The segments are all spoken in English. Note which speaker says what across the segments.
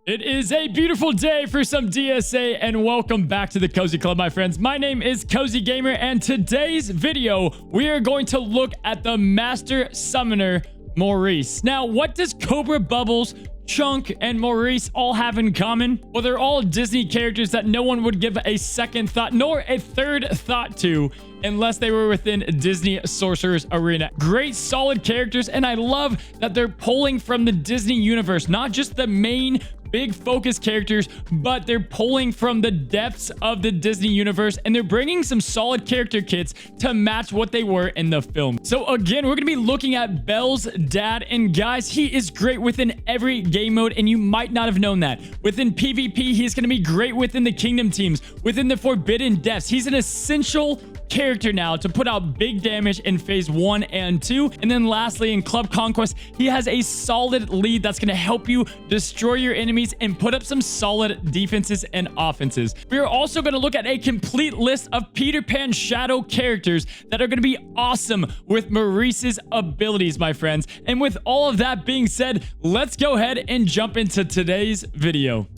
Speaker 1: It is a beautiful day for some DSA, and welcome back to the Cozy Club, my friends. My name is Cozy Gamer, and today's video, we are going to look at the Master Summoner, Maurice. Now, what does Cobra Bubbles, Chunk, and Maurice all have in common? Well, they're all Disney characters that no one would give a second thought, nor a third thought to, unless they were within Disney Sorcerer's arena. Great, solid characters, and I love that they're pulling from the Disney universe, not just the main big focus characters, but they're pulling from the depths of the Disney universe, and they're bringing some solid character kits to match what they were in the film. So again, we're gonna be looking at Belle's dad, and guys, he is great within every game mode, and you might not have known that. Within PvP, he's gonna be great within the Kingdom teams, within the Forbidden Depths. He's an essential character now to put out big damage in phase 1 and 2. And then lastly, in Club Conquest, he has a solid lead that's going to help you destroy your enemies and put up some solid defenses and offenses. We are also going to look at a complete list of Peter Pan Shadow characters that are going to be awesome with Maurice's abilities, my friends. And with all of that being said, let's go ahead and jump into today's video.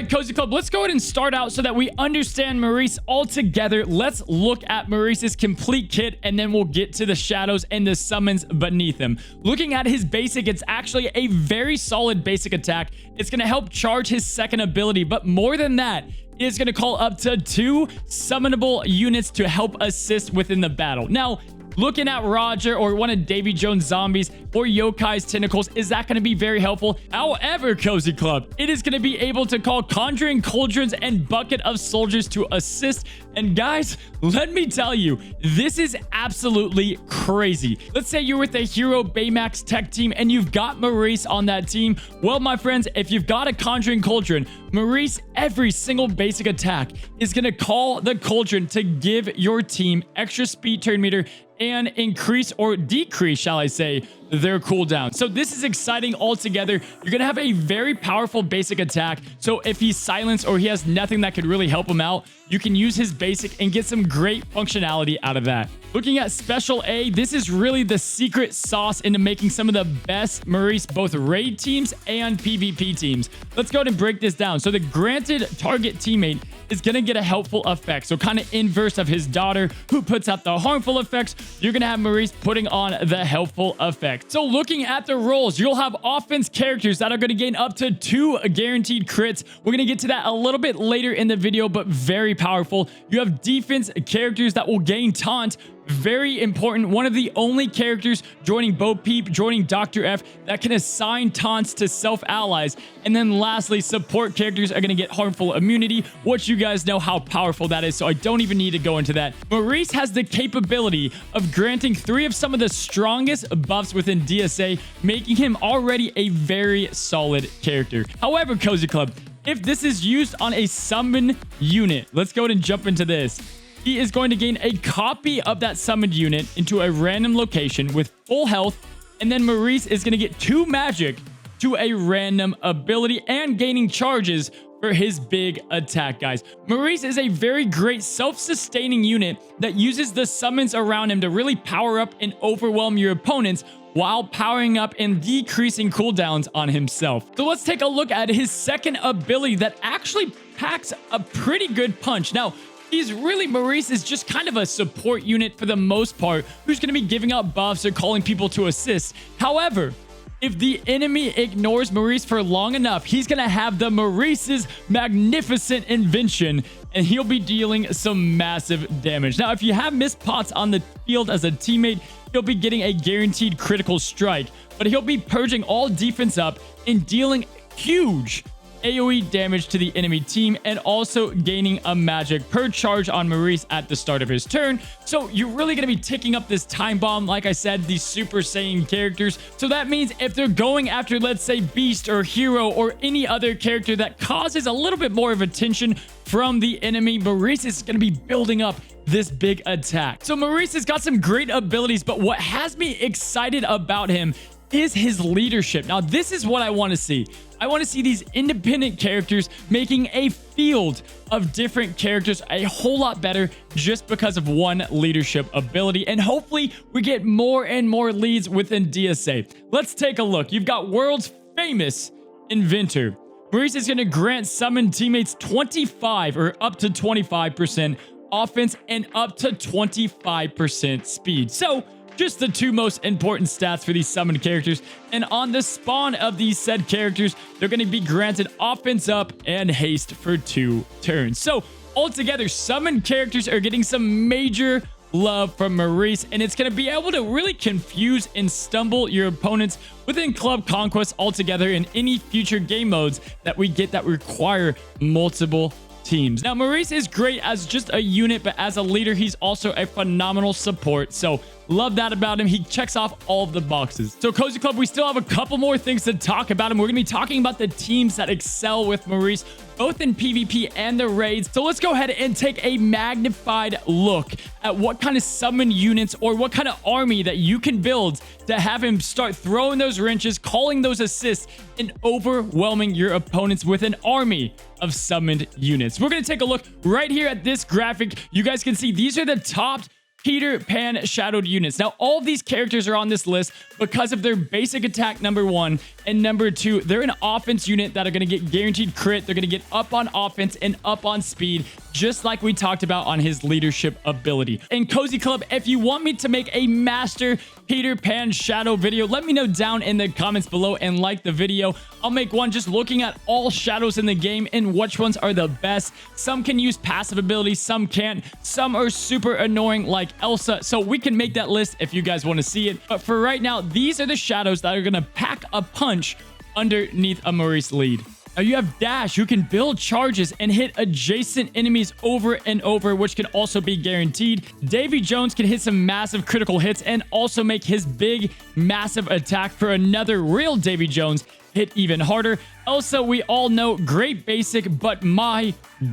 Speaker 1: Cozy Club, let's go ahead and start out so that we understand Maurice all together. Let's look at Maurice's complete kit, and then we'll get to the shadows and the summons beneath him. Looking at his basic, it's actually a very solid basic attack. It's going to help charge his second ability, but more than that, it's going to call up to 2 summonable units to help assist within the battle. Now, looking at Roger or one of Davy Jones' zombies or Yokai's tentacles, is that going to be very helpful? However, Cozy Club, it is going to be able to call conjuring cauldrons and bucket of soldiers to assist. And guys, let me tell you, this is absolutely crazy. Let's say you're with a Hero Baymax tech team and you've got Maurice on that team. Well, my friends, if you've got a conjuring cauldron, Maurice, every single basic attack is going to call the cauldron to give your team extra speed turn meter and increase or decrease, shall I say, their cooldown. So this is exciting altogether. You're gonna have a very powerful basic attack. So if he's silenced or he has nothing that could really help him out, you can use his basic and get some great functionality out of that. Looking at Special A, this is really the secret sauce into making some of the best Maurice, both raid teams and PvP teams. Let's go ahead and break this down. So the granted target teammate is going to get a helpful effect. So kind of inverse of his daughter who puts out the harmful effects, you're going to have Maurice putting on the helpful effect. So looking at the roles, you'll have offense characters that are going to gain up to 2 guaranteed crits. We're going to get to that a little bit later in the video, but very powerful. You have defense characters that will gain taunt. Very important. One of the only characters joining Bo Peep, joining Dr. F, that can assign taunts to self-allies. And then lastly, support characters are going to get harmful immunity, which you guys know how powerful that is, so I don't even need to go into that. Maurice has the capability of granting 3 of some of the strongest buffs within DSA, making him already a very solid character. However, Cozy Club, if this is used on a summon unit, let's go ahead and jump into this. He is going to gain a copy of that summoned unit into a random location with full health, and then Maurice is going to get 2 magic to a random ability and gaining charges for his big attack, guys. Maurice is a very great self-sustaining unit that uses the summons around him to really power up and overwhelm your opponents while powering up and decreasing cooldowns on himself. So let's take a look at his second ability that actually packs a pretty good punch. Now, Maurice is just kind of a support unit for the most part, who's going to be giving out buffs or calling people to assist. However, if the enemy ignores Maurice for long enough, he's going to have the Maurice's magnificent invention, and he'll be dealing some massive damage. Now, if you have Miss Potts on the field as a teammate, he'll be getting a guaranteed critical strike, but he'll be purging all defense up and dealing huge AoE damage to the enemy team, and also gaining a magic per charge on Maurice at the start of his turn. So you're really going to be ticking up this time bomb, like I said, these Super Saiyan characters. So that means if they're going after, let's say, Beast or Hero or any other character that causes a little bit more of attention from the enemy, Maurice is going to be building up this big attack. So Maurice has got some great abilities, but what has me excited about him is his leadership. Now, this is what I want to see. I want to see these independent characters making a field of different characters a whole lot better just because of one leadership ability. And hopefully we get more and more leads within DSA. Let's take a look. You've got world's famous inventor. Maurice is going to grant summon teammates 25 or up to 25% offense and up to 25% speed. So just the two most important stats for these summoned characters. And on the spawn of these said characters, they're going to be granted offense up and haste for 2 turns. So altogether, summoned characters are getting some major love from Maurice, and it's going to be able to really confuse and stumble your opponents within Club Conquest altogether in any future game modes that we get that require multiple teams. Now, Maurice is great as just a unit, but as a leader, he's also a phenomenal support. So love that about him. He checks off all of the boxes. So Cozy Club, we still have a couple more things to talk about him. We're going to be talking about the teams that excel with Maurice, both in PvP and the raids. So let's go ahead and take a magnified look at what kind of summon units or what kind of army that you can build to have him start throwing those wrenches, calling those assists, and overwhelming your opponents with an army of summoned units. We're going to take a look right here at this graphic. You guys can see these are the top Peter Pan shadowed units. Now, all of these characters are on this list because of their basic attack, number 1, and number 2, they're an offense unit that are going to get guaranteed crit. They're going to get up on offense and up on speed, just like we talked about on his leadership ability. And Cozy Club, if you want me to make a master Peter Pan shadow video, let me know down in the comments below and like the video. I'll make one just looking at all shadows in the game and which ones are the best. Some can use passive abilities, some can't. Some are super annoying like Elsa, so we can make that list if you guys want to see it. But for right now, these are the shadows that are going to pack a punch underneath a Maurice lead. Now you have Dash, who can build charges and hit adjacent enemies over and over, which can also be guaranteed. Davy Jones can hit some massive critical hits and also make his big, massive attack for another real Davy Jones hit even harder. Elsa, we all know, great basic, but my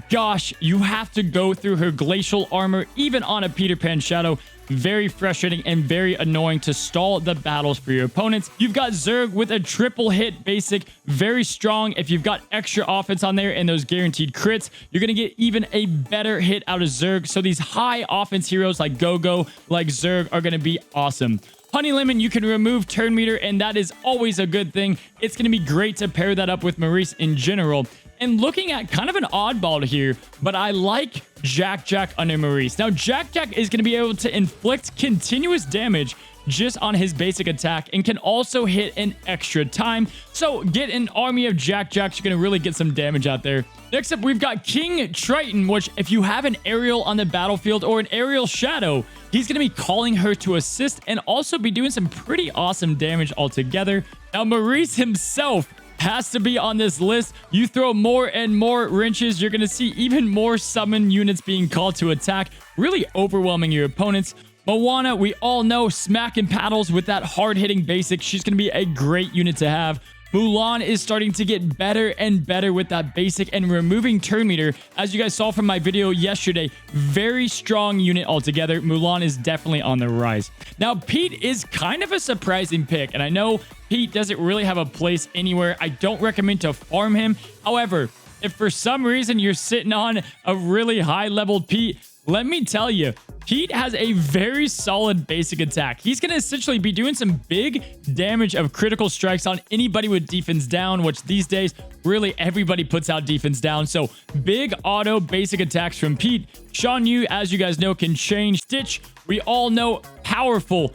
Speaker 1: gosh, you have to go through her glacial armor, even on a Peter Pan shadow. Very frustrating and very annoying to stall the battles for your opponents. You've got Zerg with a triple hit basic, very strong. If you've got extra offense on there and those guaranteed crits, you're going to get even a better hit out of Zerg. So these high offense heroes like Go-Go, like Zerg are going to be awesome. Honey Lemon, you can remove turn meter, and that is always a good thing. It's going to be great to pair that up with Maurice in general. And looking at kind of an oddball here, but I like Jack under Maurice. Now, Jack is going to be able to inflict continuous damage just on his basic attack and can also hit an extra time. So get an army of Jack You're going to really get some damage out there. Next up, we've got King Triton, which if you have an aerial on the battlefield or an aerial shadow, he's going to be calling her to assist and also be doing some pretty awesome damage altogether. Now, Maurice himself has to be on this list. You throw more and more wrenches, you're going to see even more summon units being called to attack, really overwhelming your opponents. Moana, we all know, smacking paddles with that hard-hitting basic. She's going to be a great unit to have. Mulan is starting to get better and better with that basic and removing turn meter. As you guys saw from my video yesterday, very strong unit altogether. Mulan is definitely on the rise. Now, Pete is kind of a surprising pick, and I know Pete doesn't really have a place anywhere. I don't recommend to farm him. However, if for some reason you're sitting on a really high-leveled Pete, let me tell you, Pete has a very solid basic attack. He's going to essentially be doing some big damage of critical strikes on anybody with defense down, which these days, really everybody puts out defense down. So big auto basic attacks from Pete. Shan Yu, as you guys know, can change. Stitch, we all know, powerful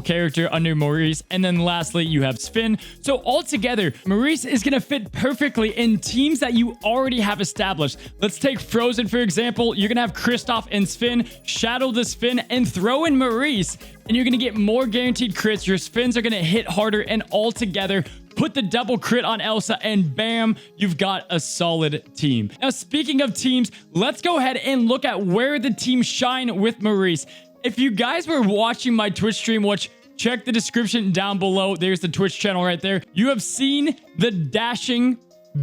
Speaker 1: character under Maurice. And then lastly, you have Sven. So altogether, Maurice is going to fit perfectly in teams that you already have established. Let's take Frozen, for example. You're going to have Kristoff and Sven, shadow the Sven, and throw in Maurice. And you're going to get more guaranteed crits. Your Svens are going to hit harder, and altogether, put the double crit on Elsa, and bam, you've got a solid team. Now, speaking of teams, let's go ahead and look at where the teams shine with Maurice. If you guys were watching my Twitch stream, which check the description down below, there's the Twitch channel right there, you have seen the dashing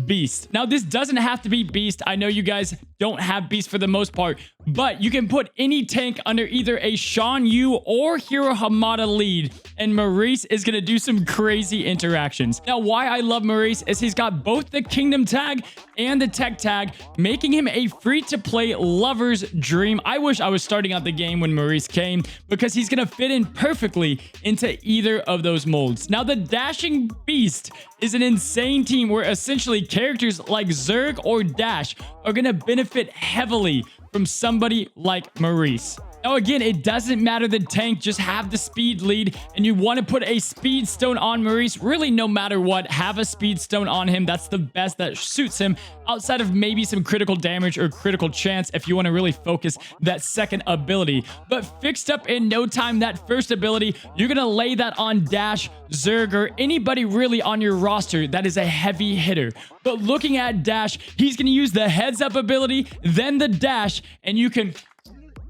Speaker 1: Beast. Now, this doesn't have to be Beast. I know you guys don't have beasts for the most part, but you can put any tank under either a Shan Yu or Hero Hamada lead, and Maurice is going to do some crazy interactions. Now, why I love Maurice is he's got both the Kingdom tag and the Tech tag, making him a free-to-play lover's dream. I wish I was starting out the game when Maurice came, because he's going to fit in perfectly into either of those molds. Now, the Dashing Beast is an insane team where essentially characters like Zerg or Dash are going to benefit heavily from somebody like Maurice. Now, again, it doesn't matter the tank, just have the speed lead, and you want to put a speed stone on Maurice. Really, no matter what, have a speed stone on him. That's the best that suits him, outside of maybe some critical damage or critical chance if you want to really focus that second ability. But fixed up in no time, that first ability, you're going to lay that on Dash, Zerg, or anybody really on your roster that is a heavy hitter. But looking at Dash, he's going to use the heads up ability, then the dash, and you can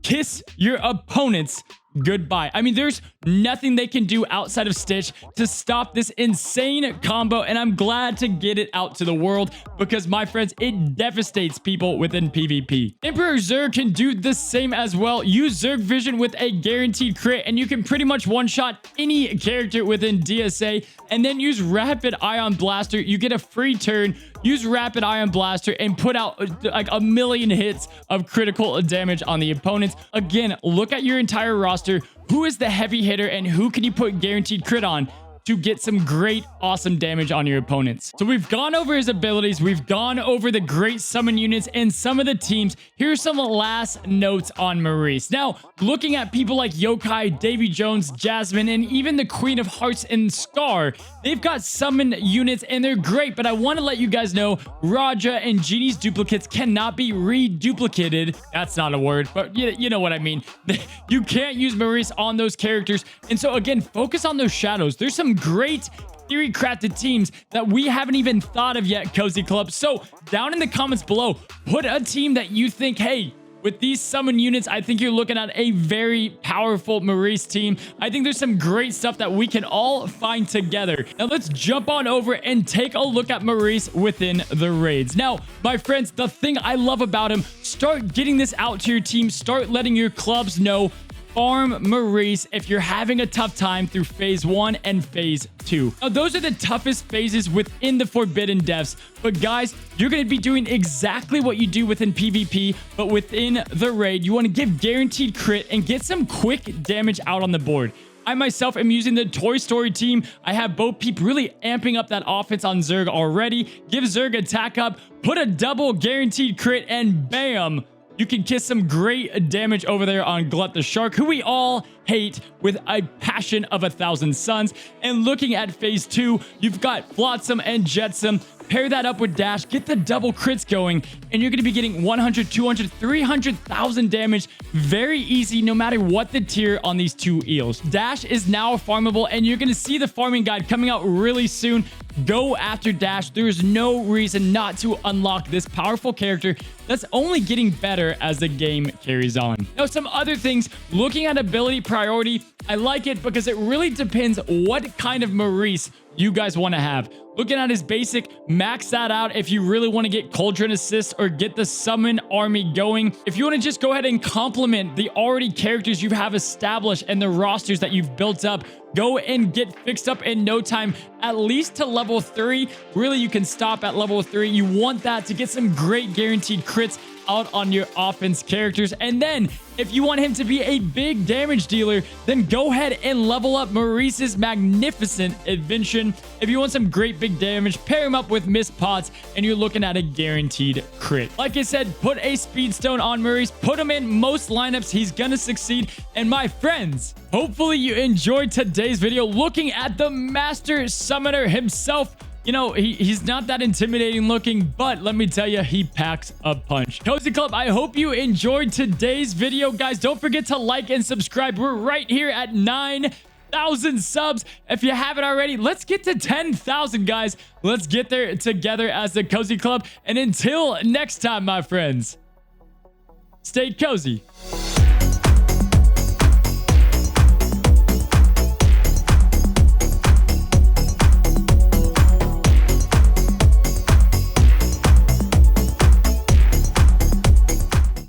Speaker 1: kiss your opponents goodbye. I mean, there's nothing they can do outside of Stitch to stop this insane combo, and I'm glad to get it out to the world because, my friends, it devastates people within PvP. Emperor Zerg can do the same as well. Use Zerg Vision with a guaranteed crit, and you can pretty much one-shot any character within DSA, and then use Rapid Ion Blaster. You get a free turn, use Rapid Ion Blaster, and put out like a million hits of critical damage on the opponents. Again, look at your entire roster. Who is the heavy hitter and who can you put guaranteed crit on to get some great, awesome damage on your opponents? So we've gone over his abilities. We've gone over the great summon units and some of the teams. Here's some last notes on Maurice. Now, looking at people like Yokai, Davy Jones, Jasmine, and even the Queen of Hearts and Scar, they've got summon units and they're great, but I want to let you guys know Raja and Genie's duplicates cannot be reduplicated. That's not a word, but you know what I mean. You can't use Maurice on those characters. And so again, focus on those shadows. There's some great theory crafted teams that we haven't even thought of yet, Cozy Club. So down in the comments below, put a team that you think, hey, with these summon units, I think you're looking at a very powerful Maurice team. I think there's some great stuff that we can all find together. Now let's jump on over and take a look at Maurice within the raids. Now, my friends, the thing I love about him, start getting this out to your team. Start letting your clubs know, farm Maurice if you're having a tough time through phase 1 and phase 2. Now, those are the toughest phases within the Forbidden Depths, but guys, you're going to be doing exactly what you do within PvP, but within the raid. You want to give guaranteed crit and get some quick damage out on the board. I myself am using the Toy Story team. I have Bo Peep really amping up that offense on Zerg already. Give Zerg attack up, put a double guaranteed crit, and bam! You can kiss some great damage over there on Glut the Shark, who we all hate with a passion of 1,000 suns. And looking at phase 2, you've got Flotsam and Jetsam. Pair that up with Dash, get the double crits going, and you're going to be getting 100, 200, 300,000 damage. Very easy, no matter what the tier on these two eels. Dash is now farmable, and you're going to see the farming guide coming out really soon. Go after Dash. There's no reason not to unlock this powerful character that's only getting better as the game carries on. Now, some other things, looking at ability priority, I like it because it really depends what kind of Maurice you guys want to have. Looking at his basic, max that out if you really want to get Cauldron Assist or get the summon army going. If you want to just go ahead and complement the already characters you have established and the rosters that you've built up, go and get fixed up in no time, at least to level 3. Really, you can stop at level 3. You want that to get some great guaranteed crits out on your offense characters. And then if you want him to be a big damage dealer, then go ahead and level up Maurice's magnificent invention. If you want some great big damage, pair him up with Miss Potts and you're looking at a guaranteed crit. Like I said, put a speed stone on Maurice, put him in most lineups, he's gonna succeed. And my friends, hopefully you enjoyed today's video looking at the master summoner himself. You know, he's not that intimidating looking, but let me tell you, he packs a punch. Cozy Club, I hope you enjoyed today's video. Guys, don't forget to like and subscribe. We're right here at 9,000 subs. If you haven't already, let's get to 10,000, guys. Let's get there together as the Cozy Club. And until next time, my friends, stay cozy.